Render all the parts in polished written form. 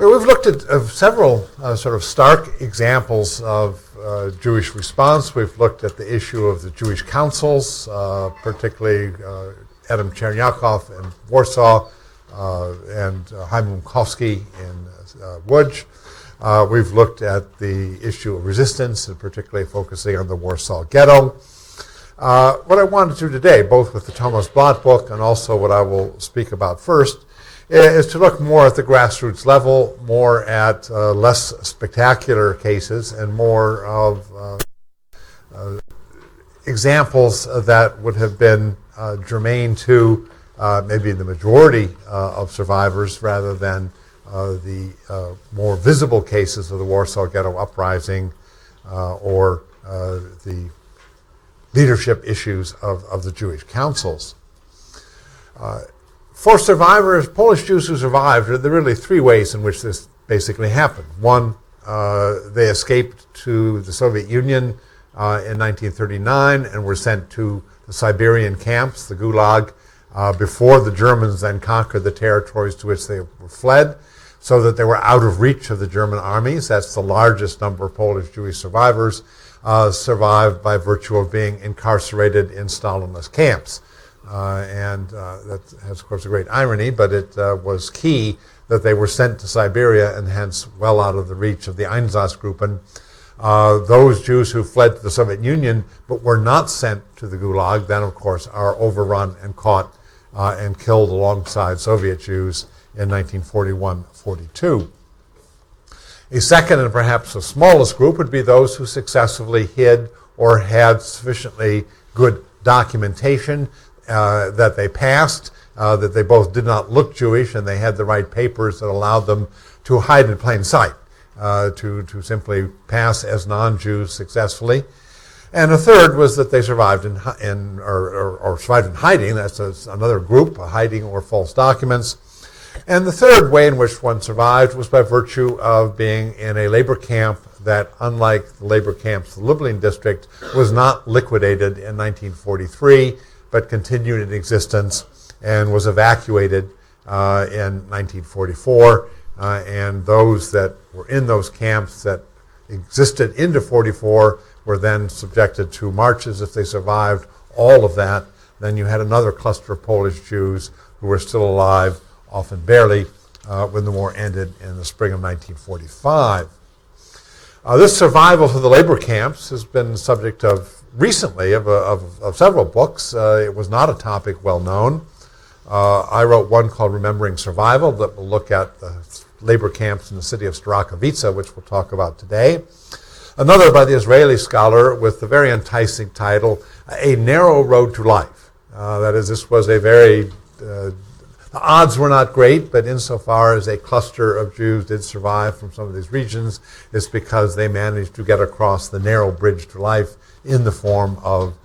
Well, we've looked at several sort of stark examples of Jewish response. We've looked at the issue of the Jewish councils, particularly Adam Chernyakov in Warsaw and Chaim Lukowski in Łódź. We've looked at the issue of resistance, and particularly focusing on the Warsaw Ghetto. What I want to do today, both with the Thomas Blatt book and also what I will speak about first, is to look more at the grassroots level, more at less spectacular cases, and more of examples that would have been germane to maybe the majority of survivors rather than the more visible cases of the Warsaw Ghetto Uprising or the leadership issues of the Jewish councils. For survivors, Polish Jews who survived, there are really three ways in which this basically happened. One, they escaped to the Soviet Union in 1939 and were sent to the Siberian camps, the Gulag, before the Germans then conquered the territories to which they were fled, so that they were out of reach of the German armies. That's the largest number of Polish Jewish survivors, survived by virtue of being incarcerated in Stalinist camps. And that has, of course, a great irony, but it was key that they were sent to Siberia and hence well out of the reach of the Einsatzgruppen. Those Jews who fled to the Soviet Union but were not sent to the Gulag then, of course, are overrun and caught and killed alongside Soviet Jews in 1941-42. A second and perhaps the smallest group would be those who successfully hid or had sufficiently good documentation that they passed, that they both did not look Jewish and they had the right papers that allowed them to hide in plain sight, to simply pass as non-Jews successfully. And a third was that they survived or survived in hiding. That's another group, hiding or false documents. And the third way in which one survived was by virtue of being in a labor camp that, unlike the labor camps of the Lublin district, was not liquidated in 1943, but continued in existence and was evacuated in 1944. And those that were in those camps that existed into 44 were then subjected to marches if they survived all of that. Then you had another cluster of Polish Jews who were still alive, often barely, when the war ended in the spring of 1945. This survival to the labor camps has been the subject of recently of several books. It was not a topic well known. I wrote one called Remembering Survival that will look at the labor camps in the city of Strakowice, which we'll talk about today. Another by the Israeli scholar with the very enticing title, A Narrow Road to Life. That is, this was a very the odds were not great, but insofar as a cluster of Jews did survive from some of these regions, it's because they managed to get across the narrow bridge to life in the form of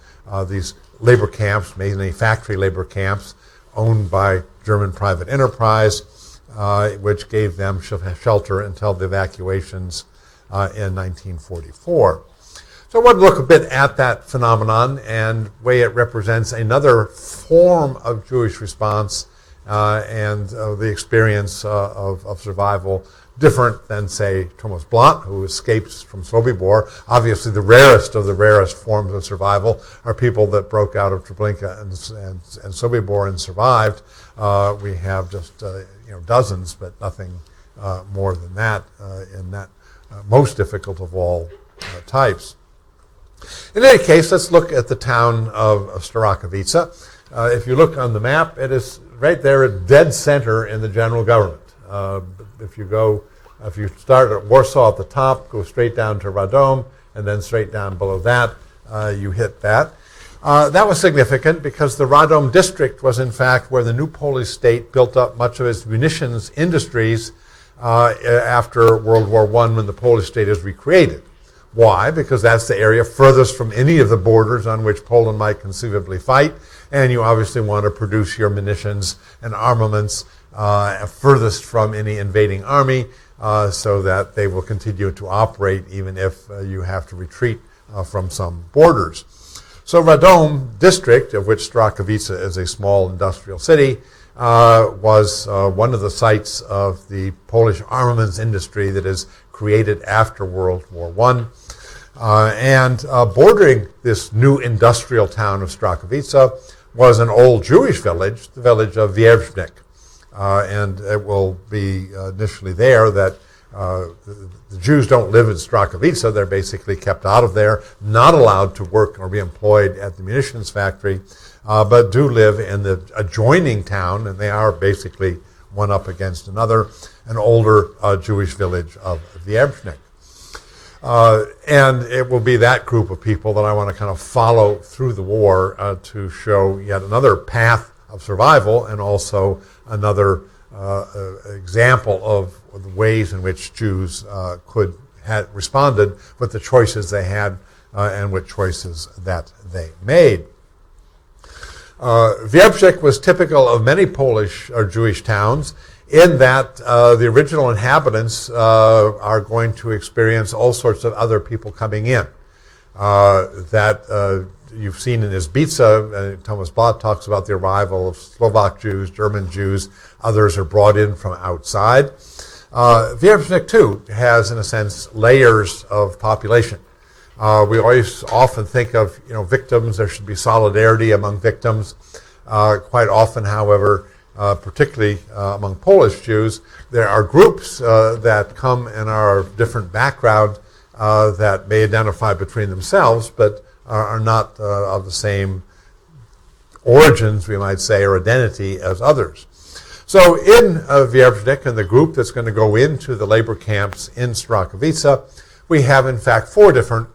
these labor camps, mainly factory labor camps, owned by German private enterprise, which gave them shelter until the evacuations in 1944. So I want to look a bit at that phenomenon and the way it represents another form of Jewish response and the experience of survival, different than, say, Thomas Blatt, who escapes from Sobibor. Obviously, the rarest of the rarest forms of survival are people that broke out of Treblinka and Sobibor and survived. We have just dozens, but nothing more than that in that most difficult of all types. In any case, let's look at the town of Strakowice. If you look on the map, it is right there at dead center in the general government. If you start at Warsaw at the top, go straight down to Radom, and then straight down below that, you hit that. That was significant because the Radom district was in fact where the new Polish state built up much of its munitions industries after World War I when the Polish state is recreated. Why? Because that's the area furthest from any of the borders on which Poland might conceivably fight, and you obviously want to produce your munitions and armaments furthest from any invading army so that they will continue to operate even if you have to retreat from some borders. So Radom district, of which Strakowice is a small industrial city, was one of the sites of the Polish armaments industry that is created after World War I. And bordering this new industrial town of Strakowice was an old Jewish village, the village of Wierzbnik. And it will be initially there that the Jews don't live in Strakowice. They're basically kept out of there, not allowed to work or be employed at the munitions factory, but do live in the adjoining town, and they are basically one up against another, an older Jewish village of Wierzbnik. And it will be that group of people that I want to kind of follow through the war to show yet another path of survival and also another example of the ways in which Jews had responded with the choices they had and with choices that they made. Wierzbnik was typical of many Polish or Jewish towns in that the original inhabitants are going to experience all sorts of other people coming in. That you've seen in Izbica, Thomas Blatt talks about the arrival of Slovak Jews, German Jews, others are brought in from outside. Wierzbnik, too, has, in a sense, layers of population. We always often think of victims. There should be solidarity among victims. Quite often, however, particularly among Polish Jews, there are groups that come and are of different background that may identify between themselves, but are not of the same origins, we might say, or identity as others. So in Wierzbnik, and the group that's going to go into the labor camps in Strakowice, we have, in fact, 4 different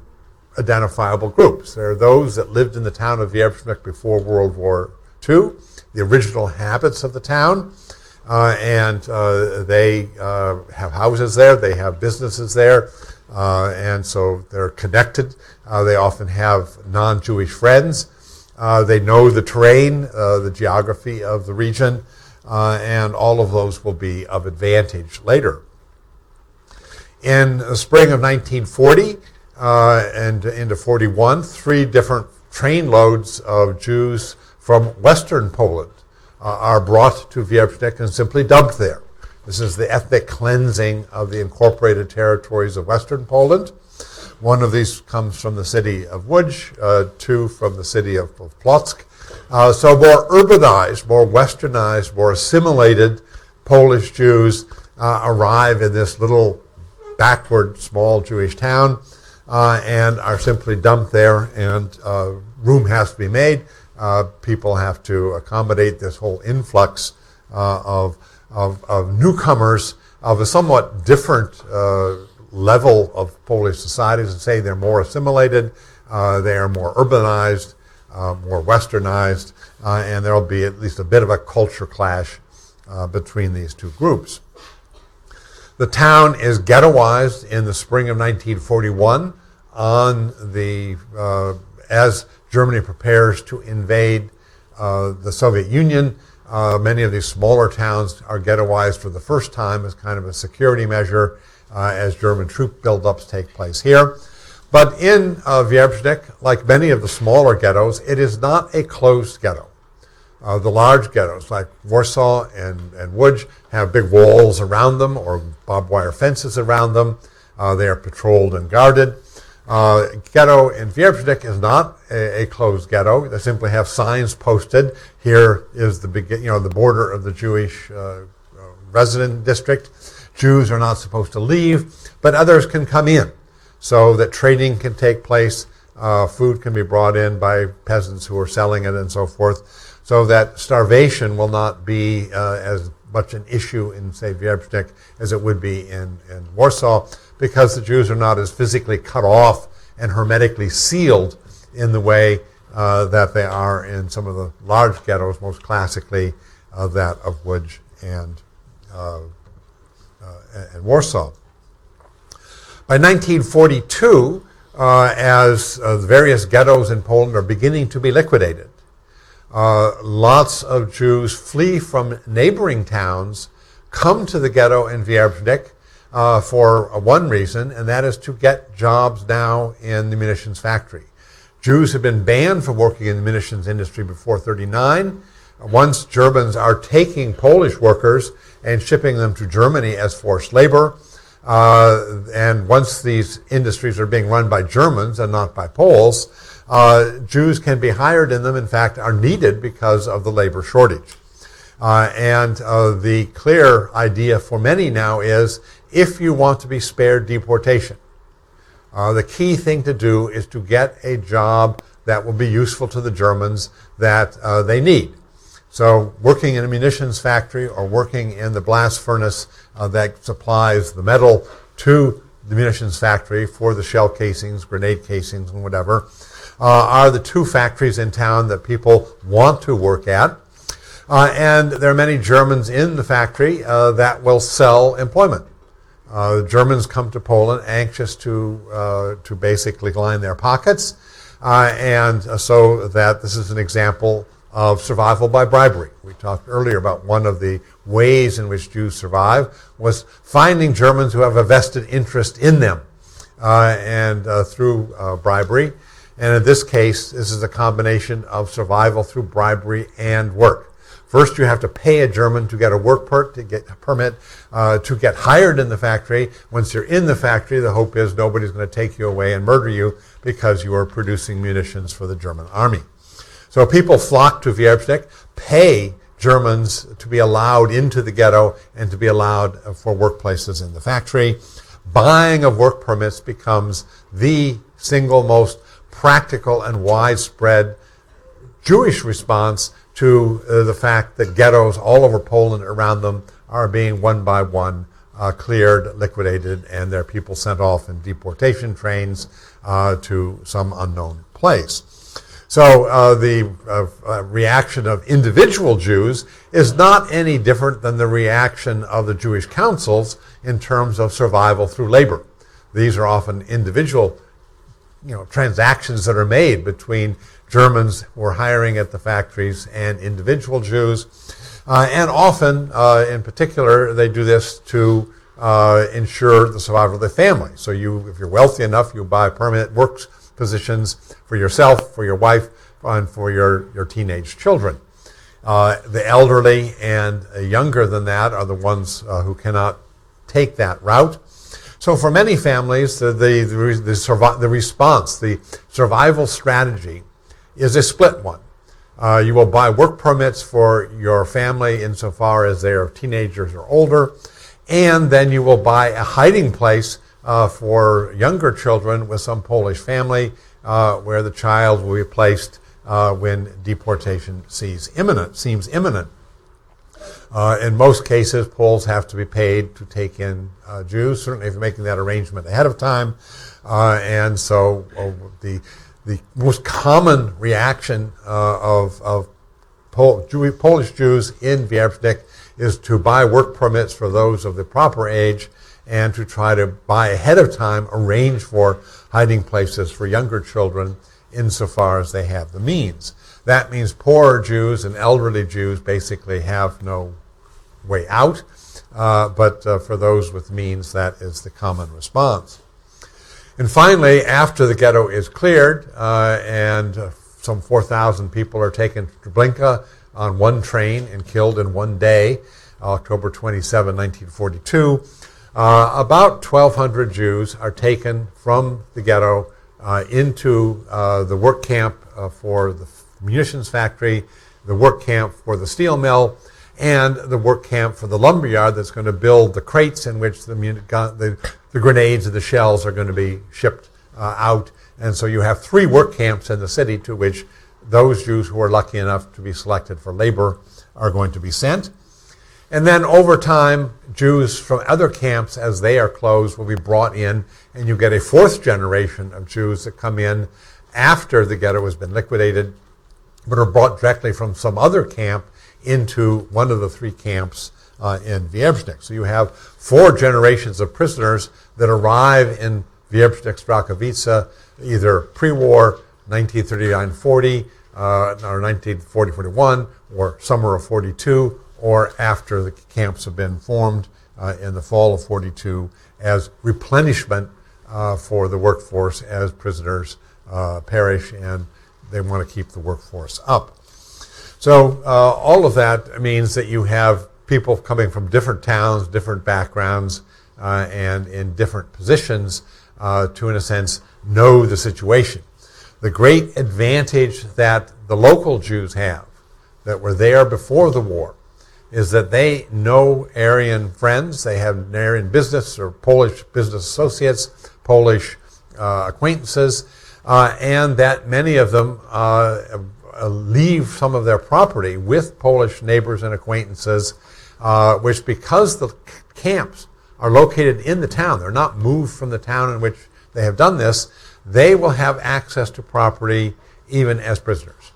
identifiable groups. There are those that lived in the town of Wierzbnik before World War II, the original habits of the town, and they have houses there, they have businesses there, and so they're connected. They often have non-Jewish friends. They know the terrain, the geography of the region, and all of those will be of advantage later. In the spring of 1940 and into 41, 3 different train loads of Jews from Western Poland are brought to Wierzbnik and simply dumped there. This is the ethnic cleansing of the incorporated territories of Western Poland. One of these comes from the city of Łódź, 2 from the city of Płock. So more urbanized, more westernized, more assimilated Polish Jews arrive in this little backward small Jewish town and are simply dumped there, and room has to be made. People have to accommodate this whole influx of newcomers of a somewhat different level of Polish society. As I say, they're more assimilated, they are more urbanized, more westernized, and there will be at least a bit of a culture clash between these 2 groups. The town is ghettoized in the spring of 1941 as Germany prepares to invade the Soviet Union. Many of these smaller towns are ghettoized for the first time as kind of a security measure as German troop buildups take place here. But in Wierzbnik, like many of the smaller ghettos, it is not a closed ghetto. The large ghettos like Warsaw and Łódź have big walls around them or barbed wire fences around them. They are patrolled and guarded. Ghetto in Wierzbnik is not a closed ghetto. They simply have signs posted. Here is the border of the Jewish resident district. Jews are not supposed to leave, but others can come in, so that trading can take place. Food can be brought in by peasants who are selling it, and so forth, so that starvation will not be as much an issue in, say, Wierzbnik as it would be in Warsaw, because the Jews are not as physically cut off and hermetically sealed in the way that they are in some of the large ghettos, most classically that of Łódź and Warsaw. By 1942, as the various ghettos in Poland are beginning to be liquidated, lots of Jews flee from neighboring towns, come to the ghetto in Wierzbnik for one reason, and that is to get jobs now in the munitions factory. Jews have been banned from working in the munitions industry before 1939. Once Germans are taking Polish workers and shipping them to Germany as forced labor, and once these industries are being run by Germans and not by Poles, Jews can be hired in them, in fact, are needed because of the labor shortage. And the clear idea for many now is, if you want to be spared deportation, the key thing to do is to get a job that will be useful to the Germans that they need. So working in a munitions factory or working in the blast furnace that supplies the metal to the munitions factory for the shell casings, grenade casings, and whatever, are the two factories in town that people want to work at. And there are many Germans in the factory that will sell employment. Germans come to Poland anxious to basically line their pockets, and so that this is an example of survival by bribery. We talked earlier about one of the ways in which Jews survive was finding Germans who have a vested interest in them, and through bribery. And in this case, this is a combination of survival through bribery and work. First, you have to pay a German to get a work permit, to get hired in the factory. Once you're in the factory, the hope is nobody's going to take you away and murder you because you are producing munitions for the German army. So people flock to Wierbszczyk, pay Germans to be allowed into the ghetto and to be allowed for workplaces in the factory. Buying of work permits becomes the single most practical and widespread Jewish response to the fact that ghettos all over Poland around them are being one by one cleared, liquidated, and their people sent off in deportation trains to some unknown place. So the reaction of individual Jews is not any different than the reaction of the Jewish councils in terms of survival through labor. These are often individual transactions that are made between Germans who are hiring at the factories and individual Jews. And often, in particular, they do this to ensure the survival of the family. So if you're wealthy enough, you buy permanent work positions for yourself, for your wife, and for your teenage children. The elderly and younger than that are the ones who cannot take that route. So for many families, the response, the survival strategy is a split one. You will buy work permits for your family insofar as they are teenagers or older, and then you will buy a hiding place for younger children with some Polish family where the child will be placed when deportation seems imminent. In most cases, Poles have to be paid to take in Jews, certainly if you're making that arrangement ahead of time. And so the most common reaction of Polish Jews in Wierbszczyk is to buy work permits for those of the proper age and to try to buy ahead of time, arrange for hiding places for younger children insofar as they have the means. That means poorer Jews and elderly Jews basically have no way out, but for those with means, that is the common response. And finally, after the ghetto is cleared and some 4,000 people are taken to Treblinka on one train and killed in one day, October 27, 1942, about 1,200 Jews are taken from the ghetto into the work camp for the munitions factory, the work camp for the steel mill, and the work camp for the lumberyard that's going to build the crates in which the grenades and the shells are going to be shipped out. And so you have 3 work camps in the city to which those Jews who are lucky enough to be selected for labor are going to be sent. And then over time, Jews from other camps, as they are closed, will be brought in, and you get a 4th generation of Jews that come in after the ghetto has been liquidated, but are brought directly from some other camp into one of the 3 camps in Wierbszczyk. So you have 4 generations of prisoners that arrive in Wierbszczyk, Strakowice, either pre-war, 1939-40, or 1940-41, or summer of 42, or after the camps have been formed in the fall of 42 as replenishment for the workforce as prisoners perish and they want to keep the workforce up. So all of that means that you have people coming from different towns, different backgrounds, and in different positions to, in a sense, know the situation. The great advantage that the local Jews have that were there before the war is that they know Aryan friends, they have Aryan business or Polish business associates, Polish acquaintances, and that many of them leave some of their property with Polish neighbors and acquaintances, which, because the camps are located in the town, they're not moved from the town in which they have done this, they will have access to property even as prisoners,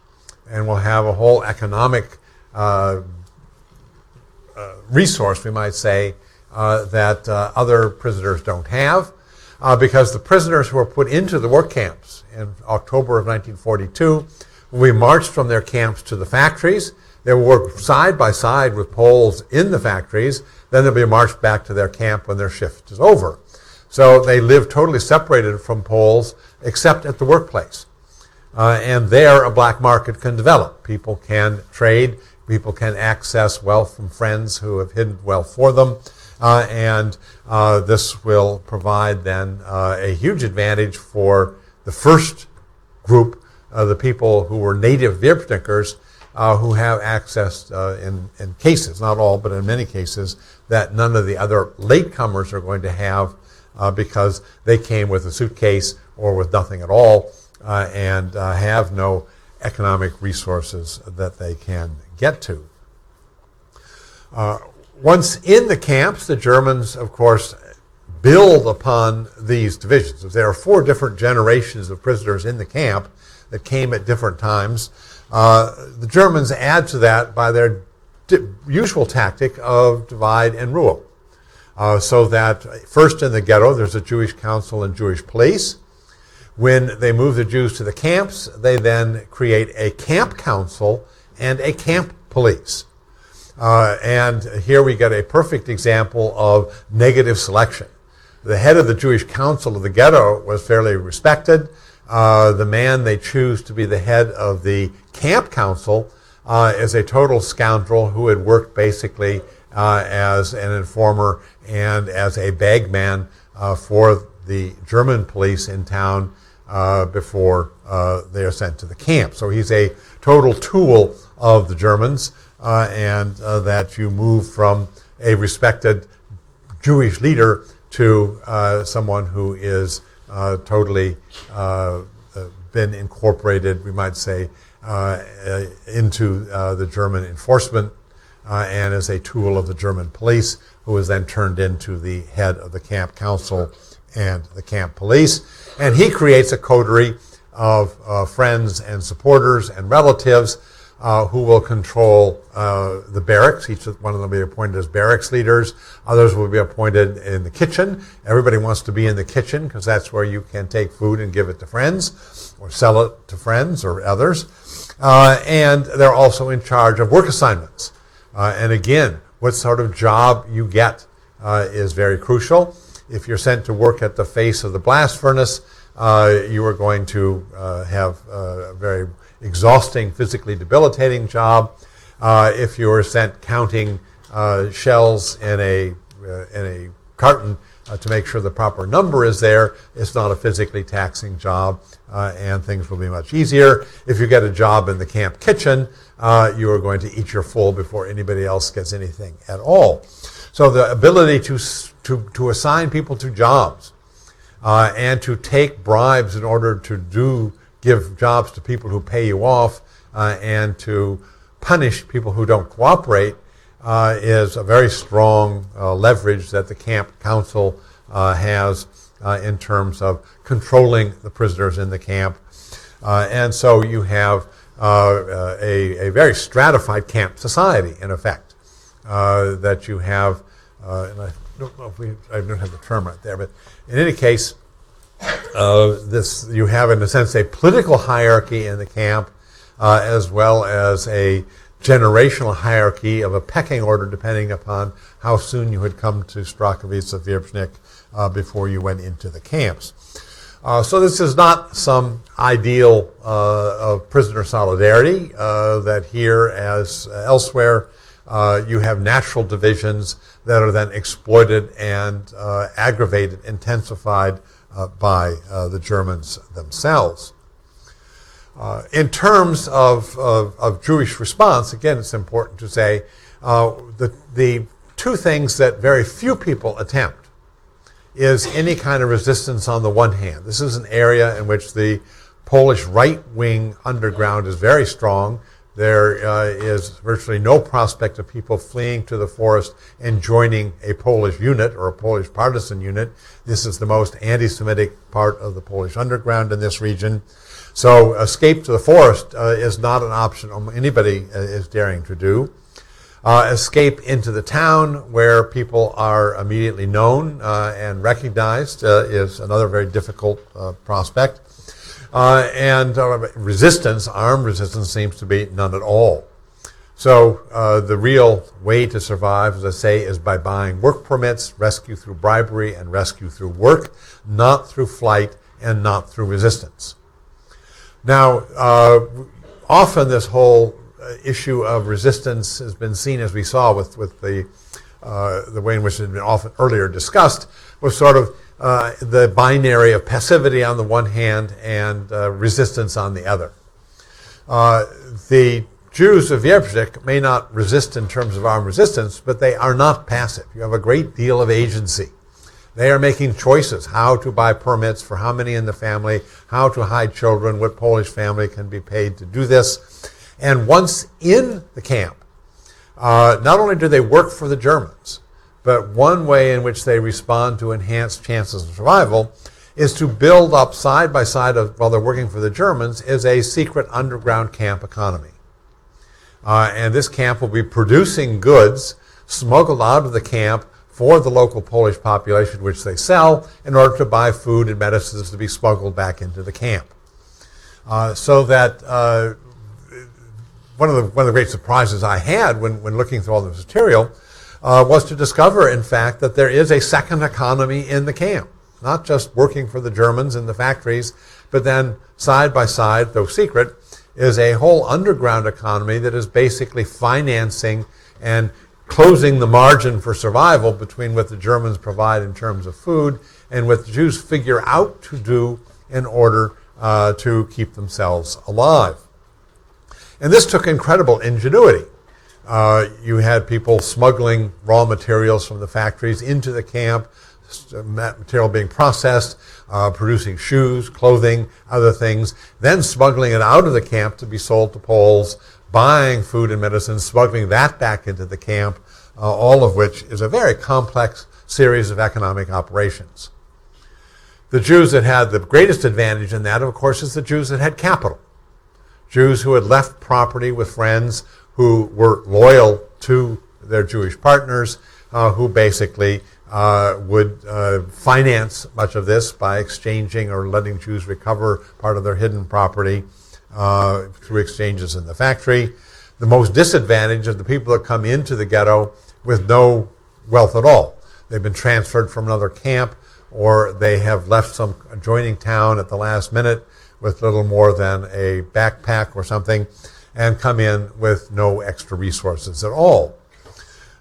and will have a whole economic resource, we might say, that other prisoners don't have, because the prisoners who were put into the work camps in October of 1942 will be marched from their camps to the factories. They will work side by side with Poles in the factories. Then they'll be marched back to their camp when their shift is over. So they live totally separated from Poles, except at the workplace. And there a black market can develop. People can trade. People can access wealth from friends who have hidden wealth for them. And this will provide then a huge advantage for the first group, the people who were native Wehrpflichters, who have access in cases, not all, but in many cases, that none of the other latecomers are going to have, because they came with a suitcase or with nothing at all, and have no economic resources that they can get to. Once in the camps, the Germans, of course, build upon these divisions. There are 4 different generations of prisoners in the camp that came at different times. The Germans add to that by their usual tactic of divide and rule. So that first in the ghetto, there's a Jewish council and Jewish police. When they move the Jews to the camps, they then create a camp council and a camp police. And here we get a perfect example of negative selection. The head of the Jewish council of the ghetto was fairly respected. The man they choose to be the head of the camp council is a total scoundrel who had worked basically as an informer and as a bagman for the German police in town before they are sent to the camp. So he's a total tool of the Germans, and that you move from a respected Jewish leader to someone who is totally been incorporated, we might say, into the German enforcement, and as a tool of the German police, who is then turned into the head of the camp council and the camp police. And he creates a coterie of friends and supporters and relatives who will control the barracks. Each one of them will be appointed as barracks leaders. Others will be appointed in the kitchen. Everybody wants to be in the kitchen because that's where you can take food and give it to friends or sell it to friends or others. And they're also in charge of work assignments. And again, what sort of job you get is very crucial. If you're sent to work at the face of the blast furnace, you are going to have a very exhausting, physically debilitating job. If you are sent counting shells in a carton to make sure the proper number is there, it's not a physically taxing job, and things will be much easier. If you get a job in the camp kitchen, you are going to eat your full before anybody else gets anything at all. So the ability to assign people to jobs and to take bribes in order to give jobs to people who pay you off and to punish people who don't cooperate is a very strong leverage that the camp council has in terms of controlling the prisoners in the camp. And so you have a very stratified camp society, in effect, that you have, and I don't know if I don't have the term right there, but in any case, you have, in a sense, a political hierarchy in the camp, as well as a generational hierarchy of a pecking order, depending upon how soon you had come to Strachowitz of Wierzbnik before you went into the camps. So this is not some ideal of prisoner solidarity that here, as elsewhere, you have natural divisions that are then exploited and aggravated, intensified by the Germans themselves. In terms of Jewish response, again, it's important to say the two things that very few people attempt is any kind of resistance on the one hand. This is an area in which the Polish right-wing underground is very strong. There is virtually no prospect of people fleeing to the forest and joining a Polish unit or a Polish partisan unit. This is the most anti-Semitic part of the Polish underground in this region. So escape to the forest is not an option anybody is daring to do. Escape into the town where people are immediately known and recognized is another very difficult prospect. And resistance, armed resistance, seems to be none at all. So the real way to survive, as I say, is by buying work permits, rescue through bribery, and rescue through work, not through flight and not through resistance. Now, often this whole issue of resistance has been seen, as we saw with the way in which it had been often earlier discussed, was sort of the binary of passivity on the one hand and resistance on the other. The Jews of Wierzich may not resist in terms of armed resistance, but they are not passive. You have a great deal of agency. They are making choices, how to buy permits for how many in the family, how to hide children, what Polish family can be paid to do this. And once in the camp, not only do they work for the Germans, but one way in which they respond to enhanced chances of survival is to build up side by side while they're working for the Germans is a secret underground camp economy. And this camp will be producing goods smuggled out of the camp for the local Polish population, which they sell in order to buy food and medicines to be smuggled back into the camp. So that one of the great surprises I had when looking through all this material was to discover, in fact, that there is a second economy in the camp, not just working for the Germans in the factories, but then side by side, though secret, is a whole underground economy that is basically financing and closing the margin for survival between what the Germans provide in terms of food and what the Jews figure out to do in order to keep themselves alive. And this took incredible ingenuity. You had people smuggling raw materials from the factories into the camp, material being processed, producing shoes, clothing, other things, then smuggling it out of the camp to be sold to Poles, buying food and medicine, smuggling that back into the camp, all of which is a very complex series of economic operations. The Jews that had the greatest advantage in that, of course, is the Jews that had capital. Jews who had left property with friends who were loyal to their Jewish partners, who basically would finance much of this by exchanging or letting Jews recover part of their hidden property through exchanges in the factory. The most disadvantaged are the people that come into the ghetto with no wealth at all. They've been transferred from another camp, or they have left some adjoining town at the last minute with little more than a backpack or something, and come in with no extra resources at all.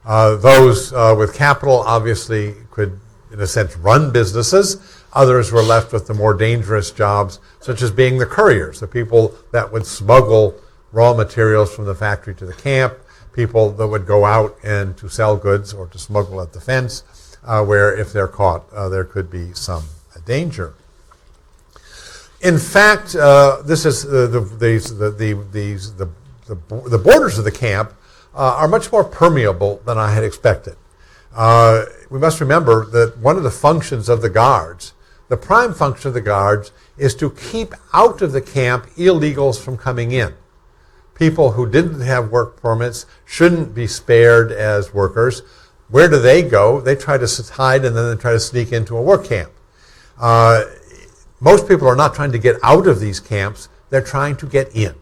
Those with capital obviously could, in a sense, run businesses. Others were left with the more dangerous jobs, such as being the couriers, the people that would smuggle raw materials from the factory to the camp, people that would go out and to sell goods or to smuggle at the fence, where if they're caught, there could be some danger. In fact, this is the borders of the camp are much more permeable than I had expected. We must remember that one of the functions of the guards, the prime function of the guards, is to keep out of the camp illegals from coming in. People who didn't have work permits shouldn't be spared as workers. Where do they go? They try to hide and then they try to sneak into a work camp. Most people are not trying to get out of these camps, they're trying to get in.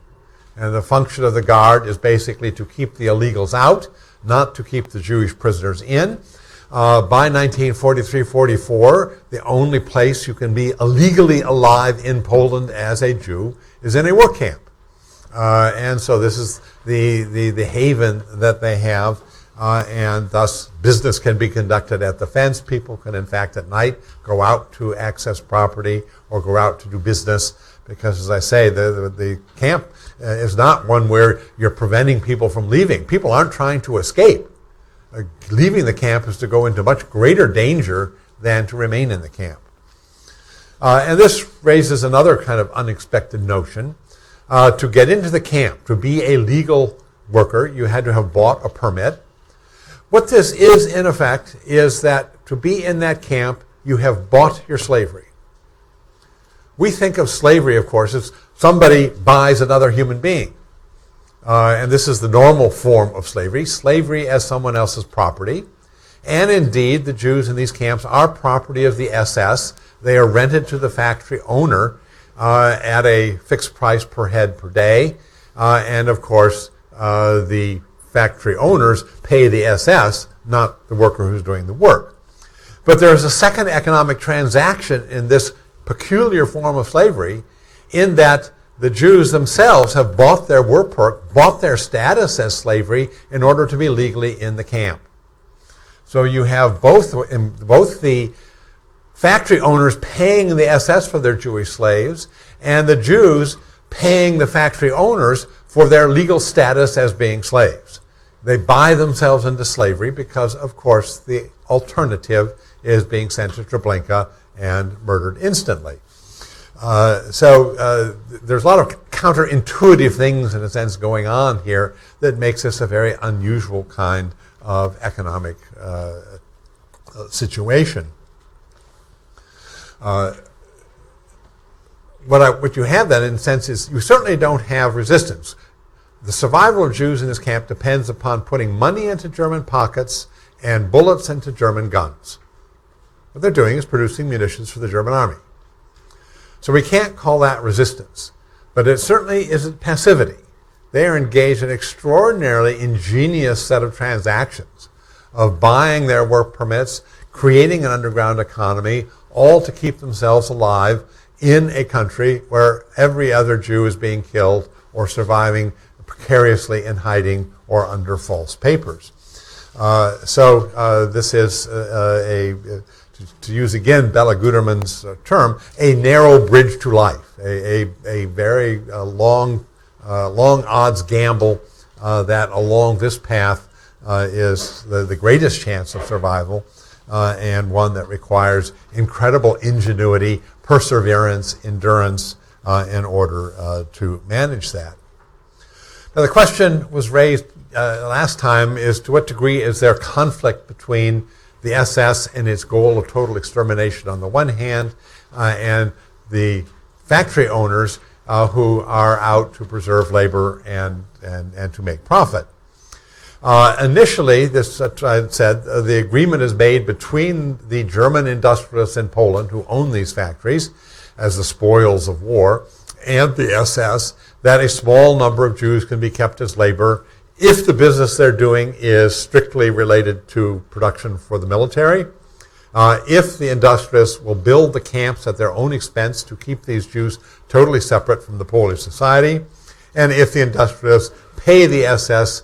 And the function of the guard is basically to keep the illegals out, not to keep the Jewish prisoners in. By 1943-44, the only place you can be illegally alive in Poland as a Jew is in a work camp. And so this is the haven that they have, and thus business can be conducted at the fence. People can, in fact, at night go out to access property or go out to do business because, as I say, the camp is not one where you're preventing people from leaving. People aren't trying to escape. Leaving the camp is to go into much greater danger than to remain in the camp. And this raises another kind of unexpected notion. To get into the camp, to be a legal worker, you had to have bought a permit. What this is, in effect, is that to be in that camp, you have bought your slavery. We think of slavery, of course, as somebody buys another human being. And this is the normal form of slavery, slavery as someone else's property. And indeed, the Jews in these camps are property of the SS. They are rented to the factory owner at a fixed price per head per day. And of course, the factory owners pay the SS, not the worker who's doing the work. But there's a second economic transaction in this peculiar form of slavery, in that the Jews themselves have bought their work perk, bought their status as slavery in order to be legally in the camp. So you have both the factory owners paying the SS for their Jewish slaves and the Jews paying the factory owners for their legal status as being slaves. They buy themselves into slavery because, of course, the alternative is being sent to Treblinka and murdered instantly. So there's a lot of counterintuitive things, in a sense, going on here that makes this a very unusual kind of economic situation. What you have then, in a sense, is you certainly don't have resistance. The survival of Jews in this camp depends upon putting money into German pockets and bullets into German guns. What they're doing is producing munitions for the German army. So we can't call that resistance, but it certainly isn't passivity. They are engaged in an extraordinarily ingenious set of transactions of buying their work permits, creating an underground economy, all to keep themselves alive in a country where every other Jew is being killed or surviving precariously in hiding or under false papers. This is to use again Bella Guterman's term, a narrow bridge to life, a very long odds gamble that along this path is the greatest chance of survival, and one that requires incredible ingenuity, perseverance, endurance in order to manage that. Now, the question was raised last time is, to what degree is there conflict between the SS and its goal of total extermination on the one hand, and the factory owners who are out to preserve labor and to make profit. Initially, this I said, the agreement is made between the German industrialists in Poland who own these factories as the spoils of war, and the SS, that a small number of Jews can be kept as labor if the business they're doing is strictly related to production for the military, if the industrialists will build the camps at their own expense to keep these Jews totally separate from the Polish society, and if the industrialists pay the SS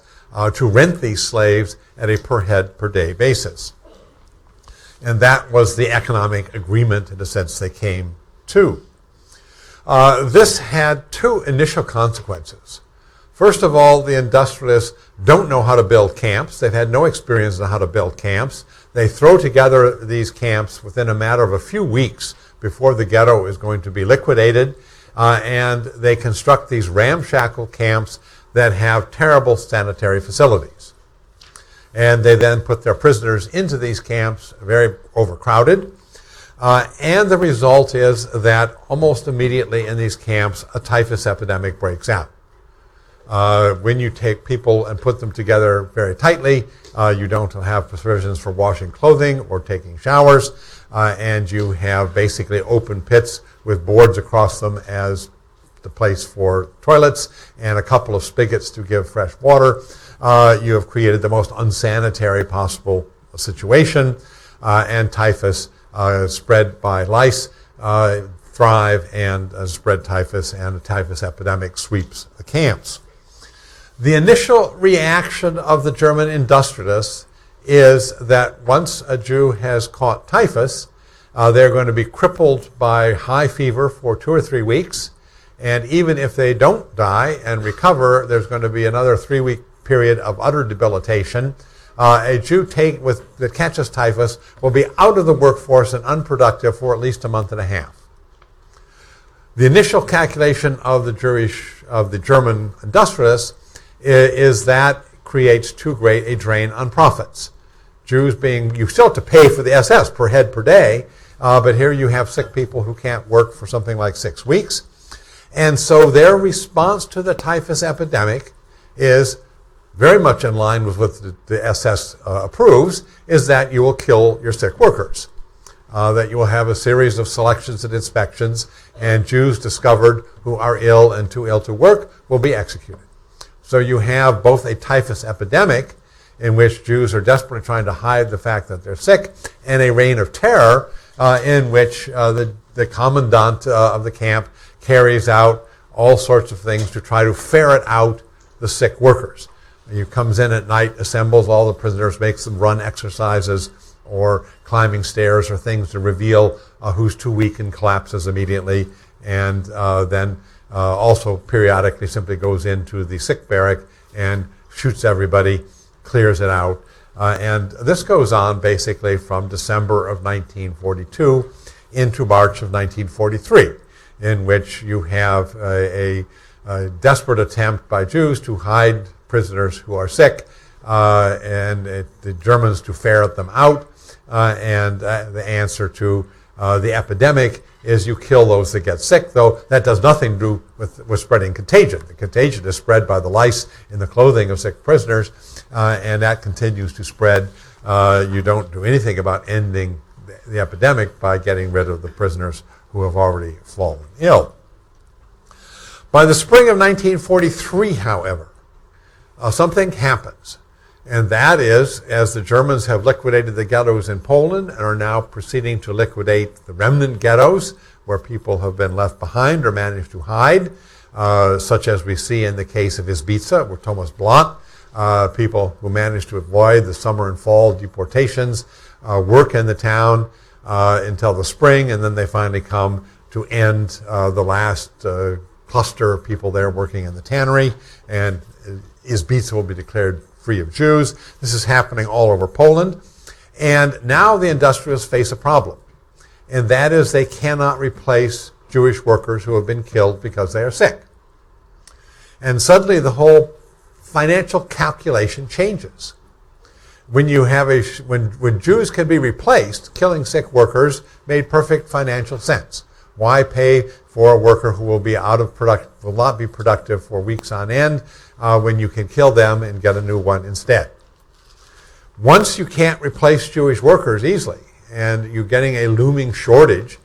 to rent these slaves at a per head per day basis. And that was the economic agreement, in a sense, they came to. This had two initial consequences. First of all, the industrialists don't know how to build camps. They've had no experience in how to build camps. They throw together these camps within a matter of a few weeks before the ghetto is going to be liquidated, and they construct these ramshackle camps that have terrible sanitary facilities. And they then put their prisoners into these camps, very overcrowded. And the result is that almost immediately in these camps, a typhus epidemic breaks out. When you take people and put them together very tightly, you don't have provisions for washing clothing or taking showers, and you have basically open pits with boards across them as the place for toilets and a couple of spigots to give fresh water. You have created the most unsanitary possible situation, and typhus spread by lice thrive and spread typhus, and a typhus epidemic sweeps the camps. The initial reaction of the German industrialists is that once a Jew has caught typhus, they're going to be crippled by high fever for 2 or 3 weeks, and even if they don't die and recover, there's going to be another 3-week period of utter debilitation. A Jew that catches typhus will be out of the workforce and unproductive for at least a month and a half. The initial calculation of the German industrialists is that creates too great a drain on profits. Jews you still have to pay for the SS per head per day, but here you have sick people who can't work for something like 6 weeks. And so their response to the typhus epidemic is very much in line with what the SS approves, is that you will kill your sick workers. That you will have a series of selections and inspections, and Jews discovered who are ill and too ill to work will be executed. So you have both a typhus epidemic, in which Jews are desperately trying to hide the fact that they're sick, and a reign of terror in which the commandant of the camp carries out all sorts of things to try to ferret out the sick workers. He comes in at night, assembles all the prisoners, makes them run exercises or climbing stairs or things to reveal who's too weak and collapses immediately, and then also periodically simply goes into the sick barrack and shoots everybody, clears it out. And this goes on basically from December of 1942 into March of 1943, in which you have a desperate attempt by Jews to hide prisoners who are sick, and the Germans to ferret them out. And the answer to the epidemic is you kill those that get sick, though that does nothing to do with spreading contagion. The contagion is spread by the lice in the clothing of sick prisoners, and that continues to spread. You don't do anything about ending the epidemic by getting rid of the prisoners who have already fallen ill. By the spring of 1943, however, something happens. And that is, as the Germans have liquidated the ghettos in Poland and are now proceeding to liquidate the remnant ghettos where people have been left behind or managed to hide, such as we see in the case of Izbica, where Thomas Blot, people who managed to avoid the summer and fall deportations, work in the town until the spring, and then they finally come to end the last cluster of people there working in the tannery, and Izbica will be declared free of Jews. This is happening all over Poland. And now the industrialists face a problem, and that is they cannot replace Jewish workers who have been killed because they are sick. And suddenly the whole financial calculation changes. When you have when Jews can be replaced, killing sick workers made perfect financial sense. Why pay for a worker who will not be productive for weeks on end when you can kill them and get a new one instead? Once you can't replace Jewish workers easily and you're getting a looming shortage,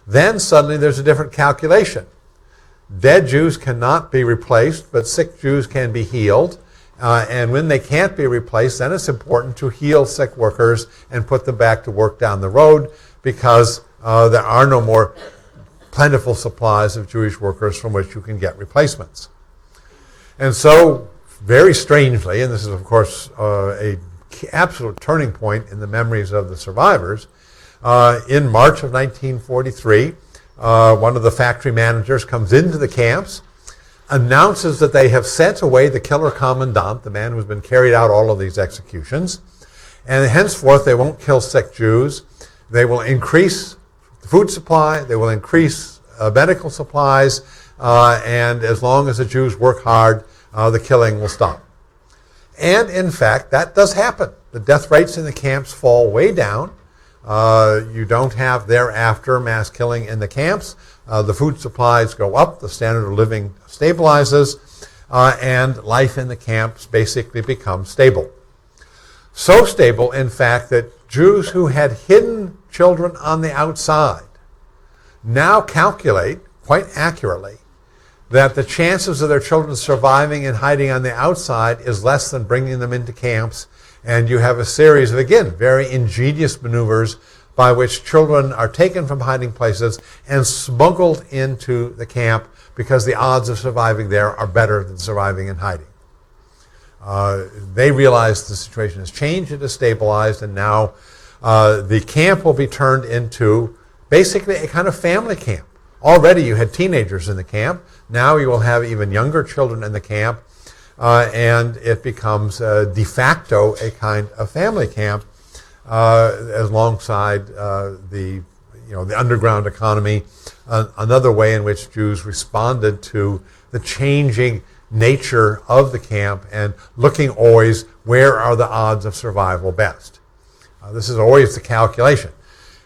then suddenly there's a different calculation. Dead Jews cannot be replaced, but sick Jews can be healed. And when they can't be replaced, then it's important to heal sick workers and put them back to work down the road, because there are no more plentiful supplies of Jewish workers from which you can get replacements. And so, very strangely, and this is of course a absolute turning point in the memories of the survivors, in March of 1943, one of the factory managers comes into the camps, announces that they have sent away the killer commandant, the man who's been carried out all of these executions, and henceforth they won't kill sick Jews. They will increase the food supply, they will increase medical supplies, and as long as the Jews work hard, the killing will stop. And in fact, that does happen. The death rates in the camps fall way down. You don't have thereafter mass killing in the camps. The food supplies go up, the standard of living stabilizes, and life in the camps basically becomes stable. So stable, in fact, that Jews who had hidden children on the outside now calculate quite accurately that the chances of their children surviving and hiding on the outside is less than bringing them into camps, And you have a series of, again, very ingenious maneuvers by which children are taken from hiding places and smuggled into the camp because the odds of surviving there are better than surviving in hiding. They realize the situation has changed, it has stabilized, and now the camp will be turned into basically a kind of family camp. Already you had teenagers in the camp. Now you will have even younger children in the camp, and it becomes de facto a kind of family camp alongside the underground economy, another way in which Jews responded to the changing nature of the camp and looking always where are the odds of survival best. This is always the calculation.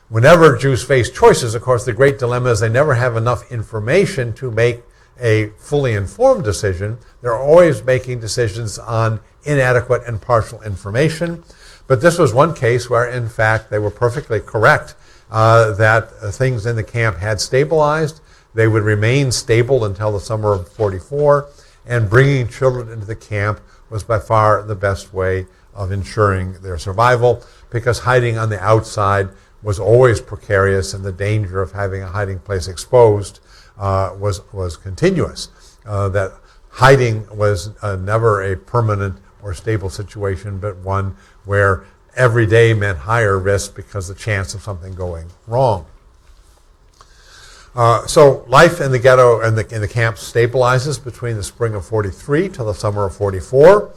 Whenever Jews face choices, of course, the great dilemma is they never have enough information to make a fully informed decision. They're always making decisions on inadequate and partial information. But this was one case where, in fact, they were perfectly correct that things in the camp had stabilized. They would remain stable until the summer of 44, and bringing children into the camp was by far the best way of ensuring their survival, because hiding on the outside was always precarious, and the danger of having a hiding place exposed was continuous. That hiding was never a permanent or stable situation, but one where every day meant higher risk because the chance of something going wrong. So life in the ghetto and in the camp stabilizes between the spring of 43 till the summer of 44.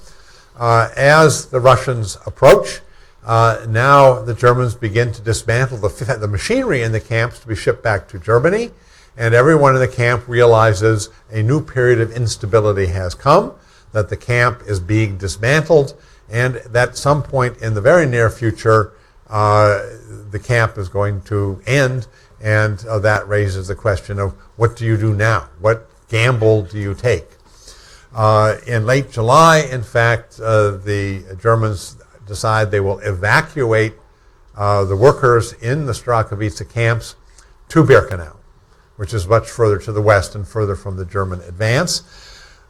As the Russians approach, now the Germans begin to dismantle the machinery in the camps to be shipped back to Germany, and everyone in the camp realizes a new period of instability has come, that the camp is being dismantled, and that at some point in the very near future, the camp is going to end, and that raises the question of what do you do now? What gamble do you take? In late July, in fact, the Germans decide they will evacuate the workers in the Strachowitz camps to Birkenau, which is much further to the west and further from the German advance.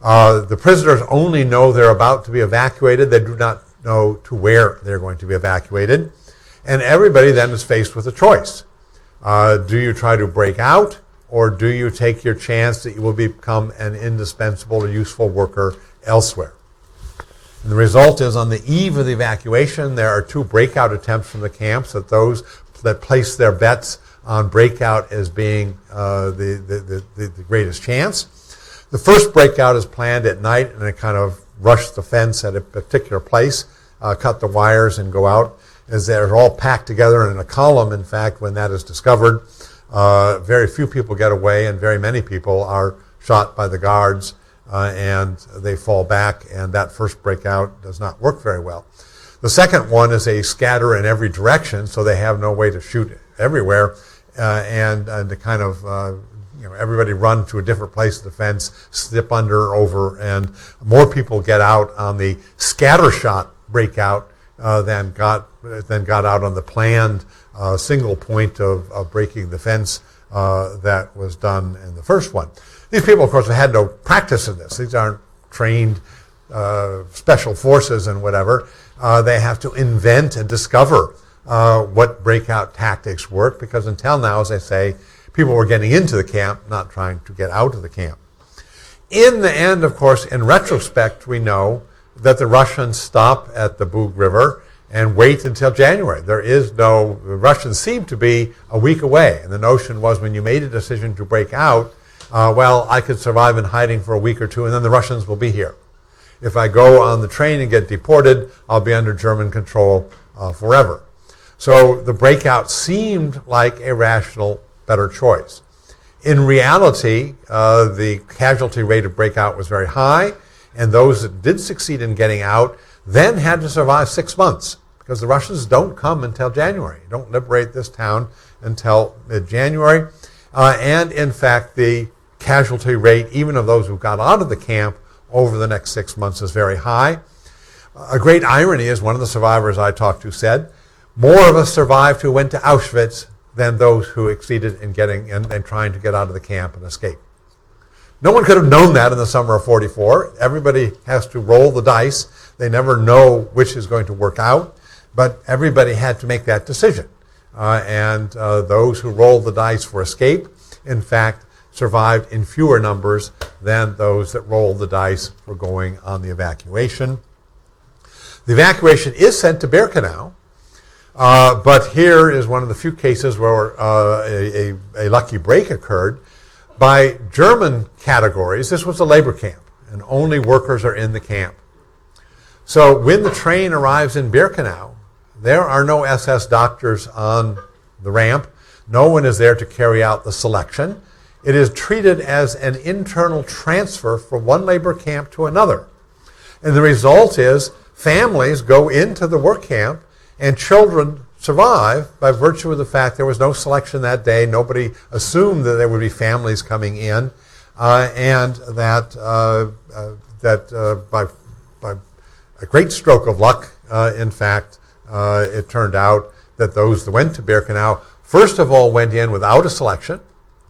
The prisoners only know they're about to be evacuated. They do not know to where they're going to be evacuated. And everybody then is faced with a choice. Do you try to break out, or do you take your chance that you will become an indispensable or useful worker elsewhere? And the result is, on the eve of the evacuation, there are 2 breakout attempts from the camps, that those that place their bets on breakout as being the greatest chance. The first breakout is planned at night, and they kind of rush the fence at a particular place, cut the wires, and go out. As they're all packed together in a column, in fact, when that is discovered, very few people get away, and very many people are shot by the guards, and they fall back, and that first breakout does not work very well. The second one is they scatter in every direction, so they have no way to shoot everywhere, and to kind of everybody run to a different place of the fence, slip under, over, and more people get out on the scatter shot breakout than got out on the planned single point of breaking the fence that was done in the first one. These people, of course, have had no practice in this. These aren't trained special forces and whatever. They have to invent and discover what breakout tactics work, because until now, as I say, people were getting into the camp, not trying to get out of the camp. In the end, of course, in retrospect, we know that the Russians stop at the Bug River and wait until January. The Russians seem to be a week away. And the notion was, when you made a decision to break out, I could survive in hiding for a week or two, and then the Russians will be here. If I go on the train and get deported, I'll be under German control forever. So the breakout seemed like a rational, better choice. In reality, the casualty rate of breakout was very high, and those that did succeed in getting out then had to survive 6 months, because the Russians don't come until January. You don't liberate this town until mid-January. And in fact, the casualty rate, even of those who got out of the camp over the next 6 months, is very high. A great irony is, one of the survivors I talked to said, more of us survived who went to Auschwitz than those who succeeded in getting and trying to get out of the camp and escape. No one could have known that in the summer of 44. Everybody has to roll the dice. They never know which is going to work out, but everybody had to make that decision. And those who rolled the dice for escape, in fact, survived in fewer numbers than those that rolled the dice for going on the evacuation. The evacuation is sent to Birkenau, but here is one of the few cases where a lucky break occurred. By German categories, this was a labor camp, and only workers are in the camp. So when the train arrives in Birkenau, there are no SS doctors on the ramp. No one is there to carry out the selection. It is treated as an internal transfer from one labor camp to another. And the result is families go into the work camp and children survive by virtue of the fact there was no selection that day. Nobody assumed that there would be families coming in, and that by a great stroke of luck, in fact, it turned out that those that went to Birkenau, first of all, went in without a selection.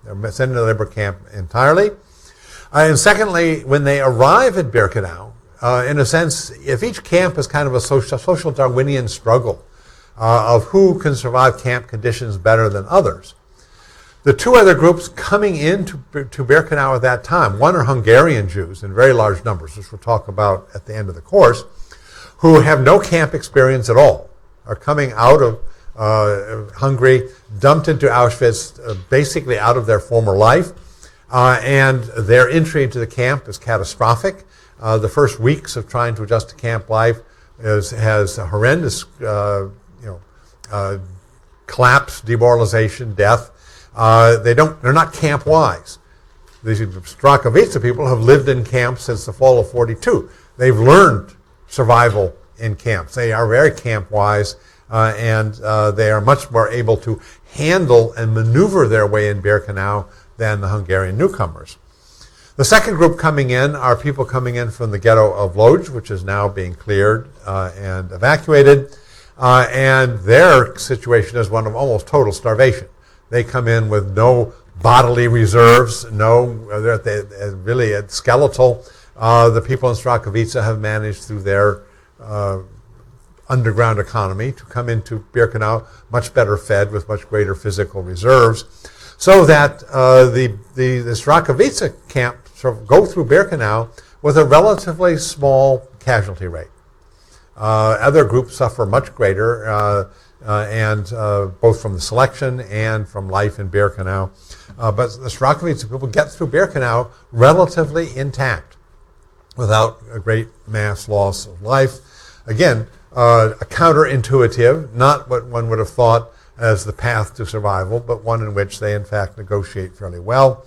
They were sent to the labor camp entirely. And secondly, when they arrive at Birkenau, in a sense, if each camp is kind of a social Darwinian struggle of who can survive camp conditions better than others, the two other groups coming into Birkenau at that time, one are Hungarian Jews in very large numbers, which we'll talk about at the end of the course, who have no camp experience at all, are coming out of Hungary, dumped into Auschwitz, basically out of their former life, and their entry into the camp is catastrophic. The first weeks of trying to adjust to camp life has a horrendous collapse, demoralization, death. They're not camp wise. The Strachowitz people have lived in camps since the fall of 42. They've learned survival in camps. They are very camp wise, and they are much more able to handle and maneuver their way in Birkenau than the Hungarian newcomers. The second group coming in are people coming in from the ghetto of Lodz, which is now being cleared and evacuated, and their situation is one of almost total starvation. They come in with no bodily reserves, they're really at skeletal. The people in Strachowitz have managed through their underground economy to come into Birkenau much better fed with much greater physical reserves, so that the Strachowitz camp sort of go through Birkenau with a relatively small casualty rate. Other groups suffer much greater, and both from the selection and from life in Birkenau. But the Strachowitz people get through Birkenau relatively intact, without a great mass loss of life. Again, a counterintuitive, not what one would have thought as the path to survival, but one in which they in fact negotiate fairly well.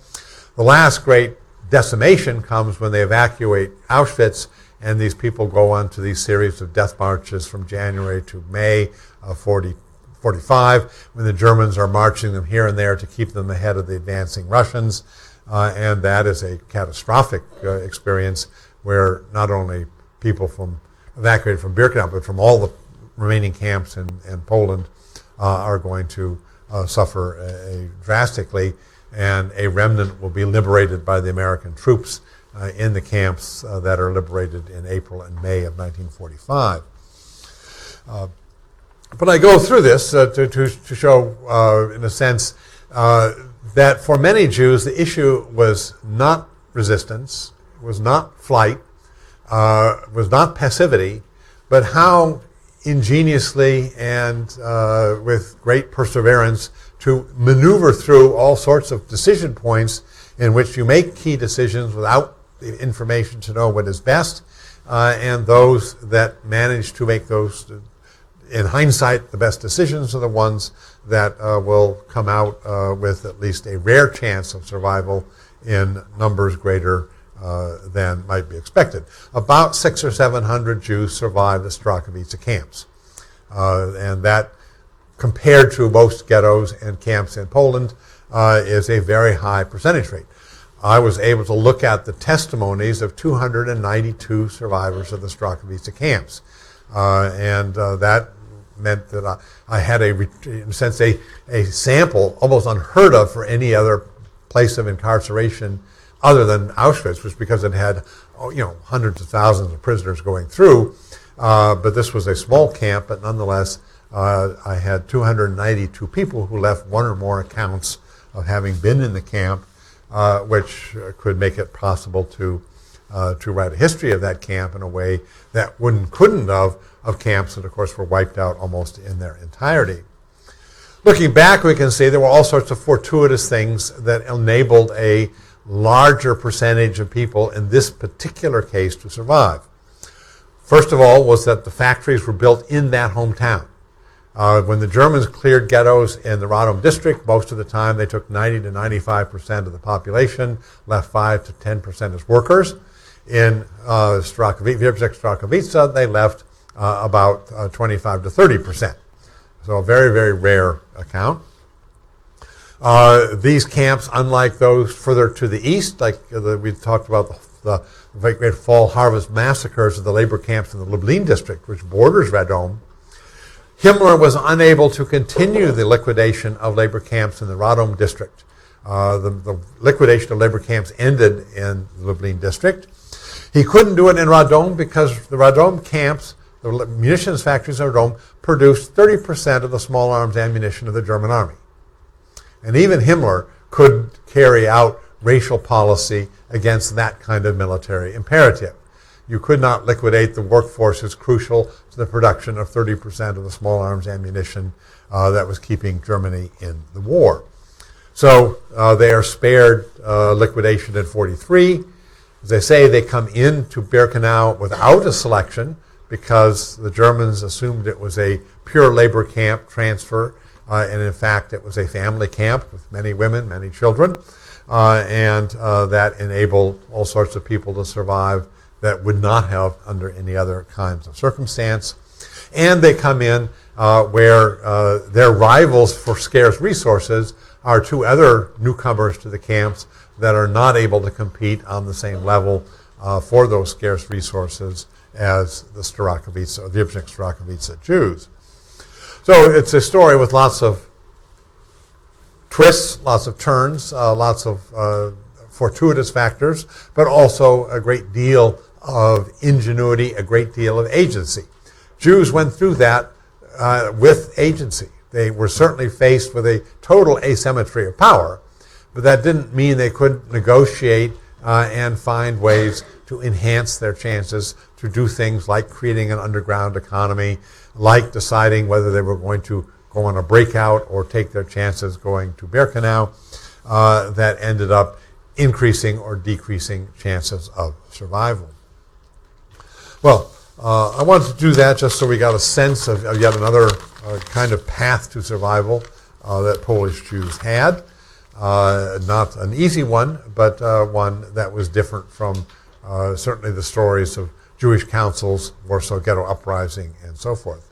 The last great decimation comes when they evacuate Auschwitz, and these people go on to these series of death marches from January to May of 45, when the Germans are marching them here and there to keep them ahead of the advancing Russians, and that is a catastrophic experience where not only people evacuated from Birkenau, but from all the remaining camps in Poland are going to suffer drastically, and a remnant will be liberated by the American troops in the camps that are liberated in April and May of 1945. But I go through this to show, in a sense, that for many Jews, the issue was not resistance, was not flight, was not passivity, but how ingeniously and with great perseverance to maneuver through all sorts of decision points in which you make key decisions without the information to know what is best, and those that manage to make those, in hindsight, the best decisions are the ones that will come out with at least a rare chance of survival in numbers greater than might be expected. About 600 or 700 Jews survived the Strachowitz camps, and that, compared to most ghettos and camps in Poland, is a very high percentage rate. I was able to look at the testimonies of 292 survivors of the Strachowitz camps, and that meant that I had in a sense, a sample almost unheard of for any other place of incarceration other than Auschwitz, was because it had hundreds of thousands of prisoners going through. But this was a small camp, but nonetheless, I had 292 people who left one or more accounts of having been in the camp, which could make it possible to write a history of that camp in a way that couldn't of camps that, of course, were wiped out almost in their entirety. Looking back, we can see there were all sorts of fortuitous things that enabled a larger percentage of people in this particular case to survive. First of all was that the factories were built in that hometown. When the Germans cleared ghettos in the Radom district, most of the time they took 90 to 95% of the population, left 5 to 10% as workers. In Strachowicz, they left about 25 to 30%. So a very, very rare account. These camps, unlike those further to the east, like we talked about the great fall harvest massacres of the labor camps in the Lublin district, which borders Radom, Himmler was unable to continue the liquidation of labor camps in the Radom district. The liquidation of labor camps ended in the Lublin district. He couldn't do it in Radom because the Radom camps, the munitions factories in Radom, produced 30% of the small arms ammunition of the German army. And even Himmler could carry out racial policy against that kind of military imperative. You could not liquidate the workforces crucial to the production of 30% of the small arms ammunition that was keeping Germany in the war. So they are spared liquidation in 1943. As I say, they come into Birkenau without a selection because the Germans assumed it was a pure labor camp transfer, and in fact it was a family camp with many women, many children, and that enabled all sorts of people to survive that would not have under any other kinds of circumstance. And they come in where their rivals for scarce resources are two other newcomers to the camps that are not able to compete on the same level for those scarce resources as the Strachowicz or the Strachowicz Jews. So it's a story with lots of twists, lots of turns, lots of fortuitous factors, but also a great deal of ingenuity, a great deal of agency. Jews went through that with agency. They were certainly faced with a total asymmetry of power, but that didn't mean they couldn't negotiate and find ways to enhance their chances to do things like creating an underground economy, like deciding whether they were going to go on a breakout or take their chances going to Birkenau, that ended up increasing or decreasing chances of survival. Well, I wanted to do that just so we got a sense of yet another kind of path to survival that Polish Jews had. Not an easy one, but one that was different from certainly the stories of Jewish councils, Warsaw Ghetto Uprising, and so forth.